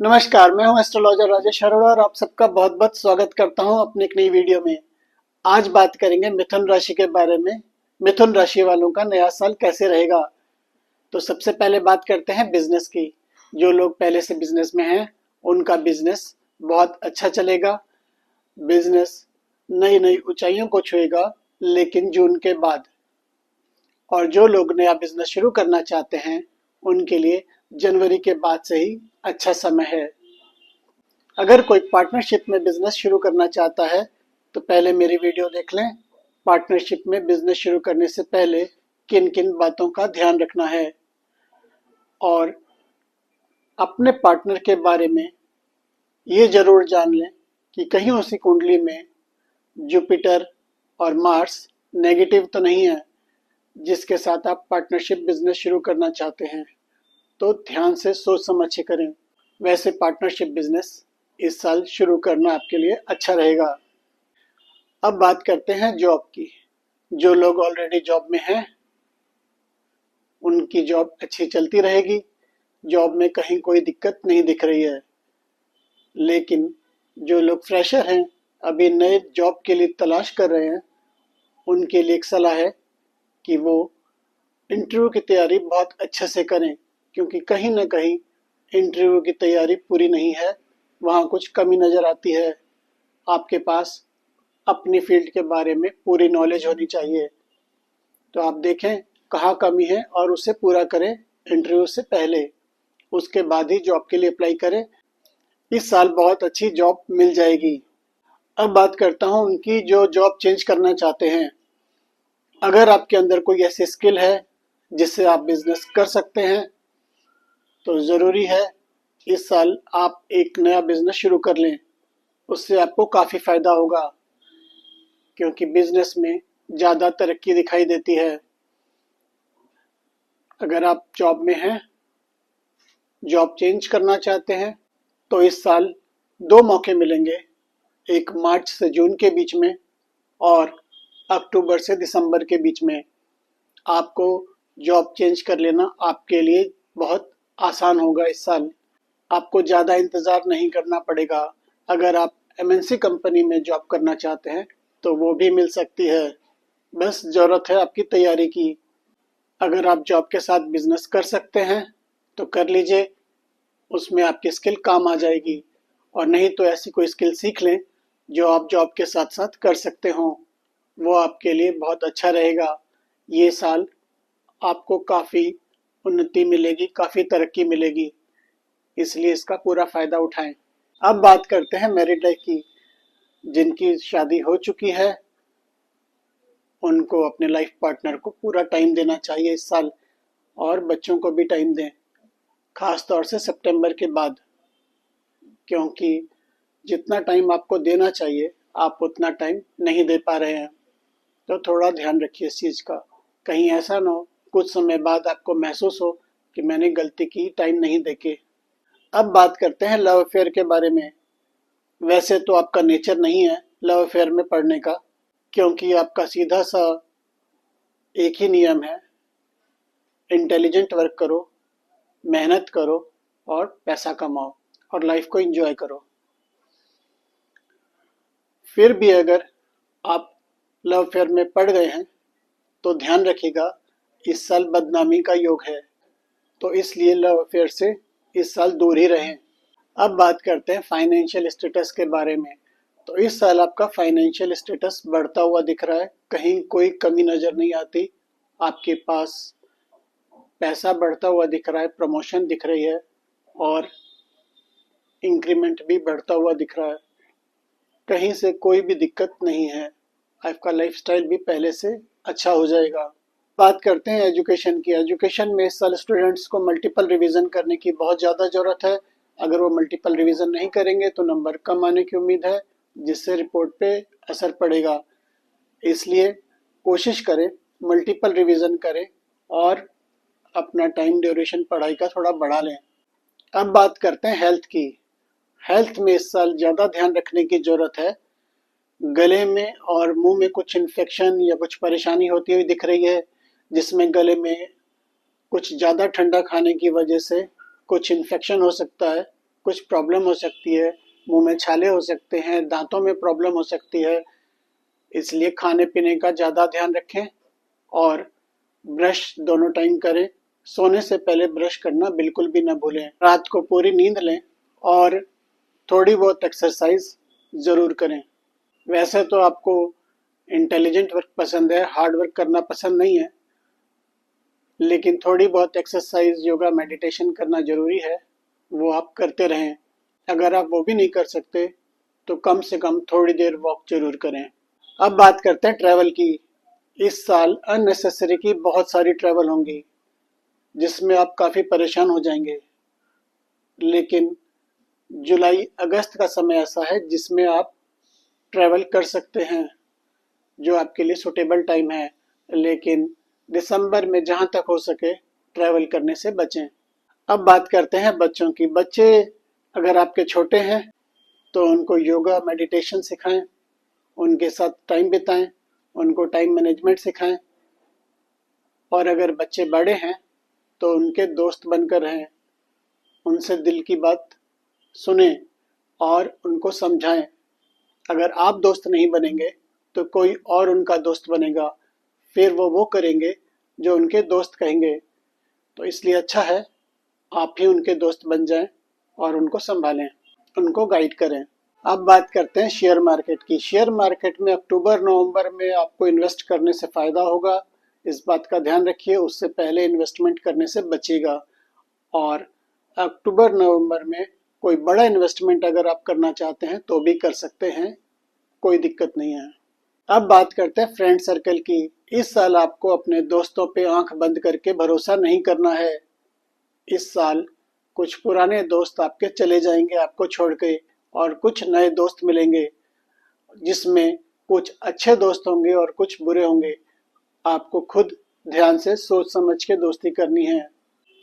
नमस्कार, मैं हूं एस्ट्रोलॉजर राजेश अरोड़ा और आप सबका बहुत बहुत स्वागत करता हूं अपनी एक नई वीडियो में। आज बात करेंगे मिथुन राशि के बारे में। मिथुन राशि वालों का नया साल कैसे रहेगा। तो सबसे पहले बात करते हैं बिजनेस की। जो लोग पहले से बिजनेस में हैं उनका बिजनेस बहुत अच्छा चलेगा। बिजनेस नई नई ऊंचाइयों को छुएगा, लेकिन जून के बाद। और जो लोग नया बिजनेस शुरू करना चाहते हैं उनके लिए जनवरी के बाद से ही अच्छा समय है। अगर कोई पार्टनरशिप में बिजनेस शुरू करना चाहता है तो पहले मेरी वीडियो देख लें। पार्टनरशिप में बिजनेस शुरू करने से पहले किन किन बातों का ध्यान रखना है, और अपने पार्टनर के बारे में ये जरूर जान लें कि कहीं उसी कुंडली में जुपिटर और मार्स नेगेटिव तो नहीं है जिसके साथ आप पार्टनरशिप बिजनेस शुरू करना चाहते हैं। तो ध्यान से सोच समझ के करें। वैसे पार्टनरशिप बिजनेस इस साल शुरू करना आपके लिए अच्छा रहेगा। अब बात करते हैं जॉब की। जो लोग ऑलरेडी जॉब में हैं उनकी जॉब अच्छी चलती रहेगी। जॉब में कहीं कोई दिक्कत नहीं दिख रही है। लेकिन जो लोग फ्रेशर हैं, अभी नए जॉब के लिए तलाश कर रहे हैं, उनके लिए एक सलाह है कि वो इंटरव्यू की तैयारी बहुत अच्छे से करें, क्योंकि कहीं ना कहीं इंटरव्यू की तैयारी पूरी नहीं है, वहाँ कुछ कमी नज़र आती है। आपके पास अपनी फील्ड के बारे में पूरी नॉलेज होनी चाहिए। तो आप देखें कहाँ कमी है और उसे पूरा करें इंटरव्यू से पहले। उसके बाद ही जॉब के लिए अप्लाई करें। इस साल बहुत अच्छी जॉब मिल जाएगी। अब बात करता हूँ उनकी जो जॉब चेंज करना चाहते हैं। अगर आपके अंदर कोई ऐसी स्किल है जिससे आप बिजनेस कर सकते हैं तो ज़रूरी है इस साल आप एक नया बिजनेस शुरू कर लें। उससे आपको काफ़ी फ़ायदा होगा, क्योंकि बिजनेस में ज़्यादा तरक्की दिखाई देती है। अगर आप जॉब में हैं, जॉब चेंज करना चाहते हैं, तो इस साल दो मौके मिलेंगे। एक मार्च से जून के बीच में और अक्टूबर से दिसंबर के बीच में। आपको जॉब चेंज कर लेना आपके लिए बहुत आसान होगा इस साल। आपको ज़्यादा इंतज़ार नहीं करना पड़ेगा। अगर आप एमएनसी कंपनी में जॉब करना चाहते हैं तो वो भी मिल सकती है। बस ज़रूरत है आपकी तैयारी की। अगर आप जॉब के साथ बिजनेस कर सकते हैं तो कर लीजिए, उसमें आपकी स्किल काम आ जाएगी। और नहीं तो ऐसी कोई स्किल सीख लें जो आप जॉब के साथ साथ कर सकते हो, वो आपके लिए बहुत अच्छा रहेगा। ये साल आपको काफ़ी उन्नति मिलेगी, काफ़ी तरक्की मिलेगी, इसलिए इसका पूरा फ़ायदा उठाएं। अब बात करते हैं मैरिड लाइफ की। जिनकी शादी हो चुकी है उनको अपने लाइफ पार्टनर को पूरा टाइम देना चाहिए इस साल, और बच्चों को भी टाइम दें, खास तौर से सितंबर के बाद। क्योंकि जितना टाइम आपको देना चाहिए आप उतना टाइम नहीं दे पा रहे हैं। तो थोड़ा ध्यान रखिए इस चीज़ का। कहीं ऐसा ना हो कुछ समय बाद आपको महसूस हो कि मैंने गलती की, टाइम नहीं देके। अब बात करते हैं लव अफेयर के बारे में। वैसे तो आपका नेचर नहीं है लव अफेयर में पड़ने का, क्योंकि आपका सीधा सा एक ही नियम है, इंटेलिजेंट वर्क करो, मेहनत करो और पैसा कमाओ और लाइफ को एंजॉय करो। फिर भी अगर आप लव अफेयर में पड़ गए हैं तो ध्यान रखिएगा इस साल बदनामी का योग है, तो इसलिए लव अफेयर से इस साल दूर ही रहें। अब बात करते हैं फाइनेंशियल स्टेटस के बारे में। तो इस साल आपका फाइनेंशियल स्टेटस बढ़ता हुआ दिख रहा है, कहीं कोई कमी नज़र नहीं आती। आपके पास पैसा बढ़ता हुआ दिख रहा है, प्रमोशन दिख रही है और इंक्रीमेंट भी बढ़ता हुआ दिख रहा है। कहीं से कोई भी दिक्कत नहीं है। आपका लाइफस्टाइल भी पहले से अच्छा हो जाएगा। बात करते हैं एजुकेशन की। एजुकेशन में इस साल स्टूडेंट्स को मल्टीपल रिवीजन करने की बहुत ज़्यादा ज़रूरत है। अगर वो मल्टीपल रिवीजन नहीं करेंगे तो नंबर कम आने की उम्मीद है, जिससे रिपोर्ट पे असर पड़ेगा। इसलिए कोशिश करें मल्टीपल रिवीजन करें और अपना टाइम ड्यूरेशन पढ़ाई का थोड़ा बढ़ा लें। अब बात करते हैं हेल्थ की। हेल्थ में इस साल ज़्यादा ध्यान रखने की ज़रूरत है। गले में और मुंह में कुछ इन्फेक्शन या कुछ परेशानी होती हुई दिख रही है, जिसमें गले में कुछ ज़्यादा ठंडा खाने की वजह से कुछ इन्फेक्शन हो सकता है। कुछ प्रॉब्लम हो सकती है, मुंह में छाले हो सकते हैं, दांतों में प्रॉब्लम हो सकती है। इसलिए खाने पीने का ज़्यादा ध्यान रखें और ब्रश दोनों टाइम करें। सोने से पहले ब्रश करना बिल्कुल भी ना भूलें। रात को पूरी नींद लें और थोड़ी बहुत एक्सरसाइज ज़रूर करें। वैसे तो आपको इंटेलिजेंट वर्क पसंद है, हार्ड वर्क करना पसंद नहीं है, लेकिन थोड़ी बहुत एक्सरसाइज, योगा, मेडिटेशन करना ज़रूरी है, वो आप करते रहें। अगर आप वो भी नहीं कर सकते तो कम से कम थोड़ी देर वॉक जरूर करें। अब बात करते हैं ट्रैवल की। इस साल अननेसेसरी की बहुत सारी ट्रैवल होंगी जिसमें आप काफ़ी परेशान हो जाएंगे, लेकिन जुलाई अगस्त का समय ऐसा है जिसमें आप ट्रैवल कर सकते हैं, जो आपके लिए सुटेबल टाइम है। लेकिन दिसंबर में जहाँ तक हो सके ट्रैवल करने से बचें। अब बात करते हैं बच्चों की। बच्चे अगर आपके छोटे हैं तो उनको योगा, मेडिटेशन सिखाएं, उनके साथ टाइम बिताएं, उनको टाइम मैनेजमेंट सिखाएं। और अगर बच्चे बड़े हैं तो उनके दोस्त बनकर रहें, उनसे दिल की बात सुने और उनको समझाएं। अगर आप दोस्त नहीं बनेंगे तो कोई और उनका दोस्त बनेगा, फिर वो करेंगे जो उनके दोस्त कहेंगे। तो इसलिए अच्छा है आप ही उनके दोस्त बन जाएं और उनको संभालें, उनको गाइड करें। अब बात करते हैं शेयर मार्केट की। शेयर मार्केट में अक्टूबर नवंबर में आपको इन्वेस्ट करने से फ़ायदा होगा, इस बात का ध्यान रखिए। उससे पहले इन्वेस्टमेंट करने से बचिएगा। और अक्टूबर नवंबर में कोई बड़ा इन्वेस्टमेंट अगर आप करना चाहते हैं तो भी कर सकते हैं, कोई दिक्कत नहीं है। अब बात करते हैं फ्रेंड सर्कल की। इस साल आपको अपने दोस्तों पे आंख बंद करके भरोसा नहीं करना है। इस साल कुछ पुराने दोस्त आपके चले जाएंगे आपको छोड़ के, और कुछ नए दोस्त मिलेंगे जिसमें कुछ अच्छे दोस्त होंगे और कुछ बुरे होंगे। आपको खुद ध्यान से सोच समझ के दोस्ती करनी है,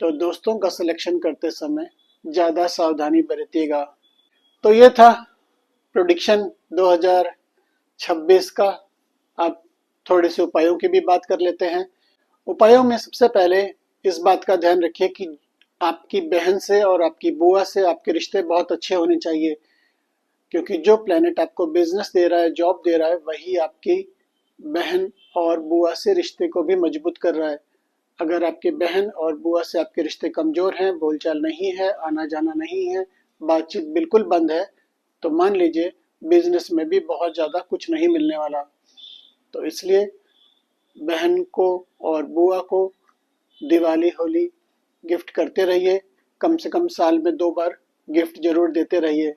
तो दोस्तों का सिलेक्शन करते समय ज़्यादा सावधानी बरतिएगा। तो ये था प्रेडिक्शन 2026 का। अब थोड़े से उपायों की भी बात कर लेते हैं। उपायों में सबसे पहले इस बात का ध्यान रखिए कि आपकी बहन से और आपकी बुआ से आपके रिश्ते बहुत अच्छे होने चाहिए, क्योंकि जो प्लेनेट आपको बिजनेस दे रहा है, जॉब दे रहा है, वही आपकी बहन और बुआ से रिश्ते को भी मजबूत कर रहा है। अगर आपकी बहन और बुआ से आपके रिश्ते कमजोर हैं, बोलचाल नहीं है, आना जाना नहीं है, बातचीत बिल्कुल बंद है, तो मान लीजिए बिजनेस में भी बहुत ज़्यादा कुछ नहीं मिलने वाला। तो इसलिए बहन को और बुआ को दिवाली, होली गिफ्ट करते रहिए। कम से कम साल में 2 बार गिफ्ट जरूर देते रहिए।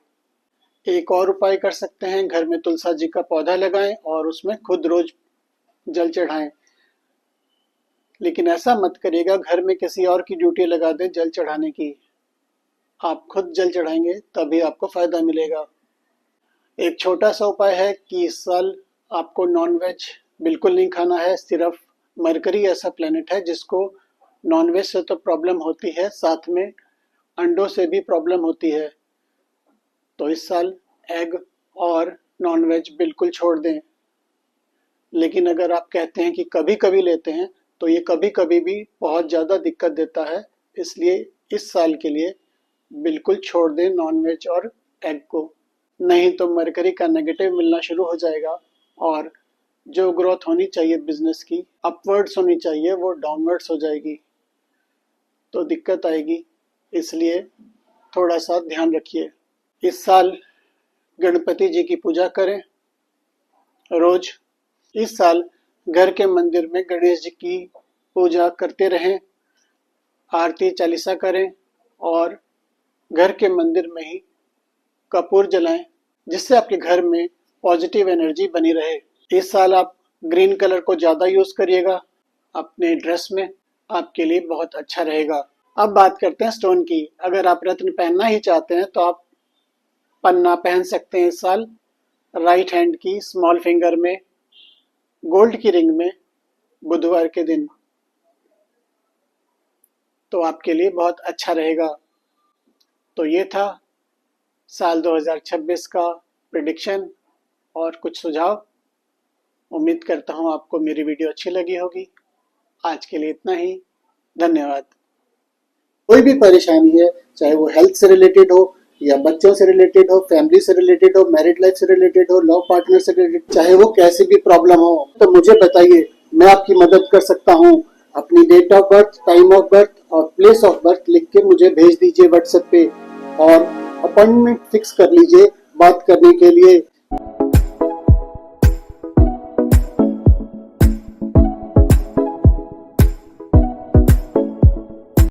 एक और उपाय कर सकते हैं, घर में तुलसा जी का पौधा लगाएं और उसमें खुद रोज जल चढ़ाएं। लेकिन ऐसा मत करिएगा घर में किसी और की ड्यूटी लगा दें जल चढ़ाने की। आप खुद जल चढ़ाएंगे तभी आपको फायदा मिलेगा। एक छोटा सा उपाय है कि इस साल आपको नॉनवेज बिल्कुल नहीं खाना है। सिर्फ मरकरी ऐसा प्लेनेट है जिसको नॉनवेज से तो प्रॉब्लम होती है, साथ में अंडों से भी प्रॉब्लम होती है। तो इस साल एग और नॉनवेज बिल्कुल छोड़ दें। लेकिन अगर आप कहते हैं कि कभी कभी लेते हैं, तो ये कभी कभी भी बहुत ज़्यादा दिक्कत देता है। इसलिए इस साल के लिए बिल्कुल छोड़ दें नॉनवेज और एग को, नहीं तो मरकरी का नेगेटिव मिलना शुरू हो जाएगा और जो ग्रोथ होनी चाहिए बिजनेस की, अपवर्ड्स होनी चाहिए, वो डाउनवर्ड्स हो जाएगी, तो दिक्कत आएगी। इसलिए थोड़ा सा ध्यान रखिए। इस साल गणपति जी की पूजा करें रोज। इस साल घर के मंदिर में गणेश जी की पूजा करते रहें, आरती चालीसा करें और घर के मंदिर में ही कपूर जलाएं, जिससे आपके घर में पॉजिटिव एनर्जी बनी रहे। इस साल आप ग्रीन कलर को ज़्यादा यूज़ करिएगा अपने ड्रेस में, आपके लिए बहुत अच्छा रहेगा। अब बात करते हैं स्टोन की। अगर आप रत्न पहनना ही चाहते हैं तो आप पन्ना पहन सकते हैं इस साल, राइट हैंड की स्मॉल फिंगर में, गोल्ड की रिंग में, बुधवार के दिन, तो आपके लिए बहुत अच्छा रहेगा। तो ये था साल 2026 का प्रेडिक्शन और कुछ सुझाव। उम्मीद करता हूँ आपको मेरी वीडियो अच्छी लगी होगी। आज के लिए इतना ही, धन्यवाद। कोई भी परेशानी है, चाहे वो हेल्थ से रिलेटेड हो या बच्चों से रिलेटेड हो, फैमिली से रिलेटेड हो, मैरिड लाइफ से रिलेटेड हो, लव पार्टनर से रिलेटेड, चाहे वो कैसी भी प्रॉब्लम हो, तो मुझे बताइए, मैं आपकी मदद कर सकता हूँ। अपनी date of birth, time of birth और प्लेस ऑफ बर्थ लिख के मुझे भेज दीजिए व्हाट्सएप पे और अपॉइंटमेंट फिक्स कर लीजिए बात करने के लिए।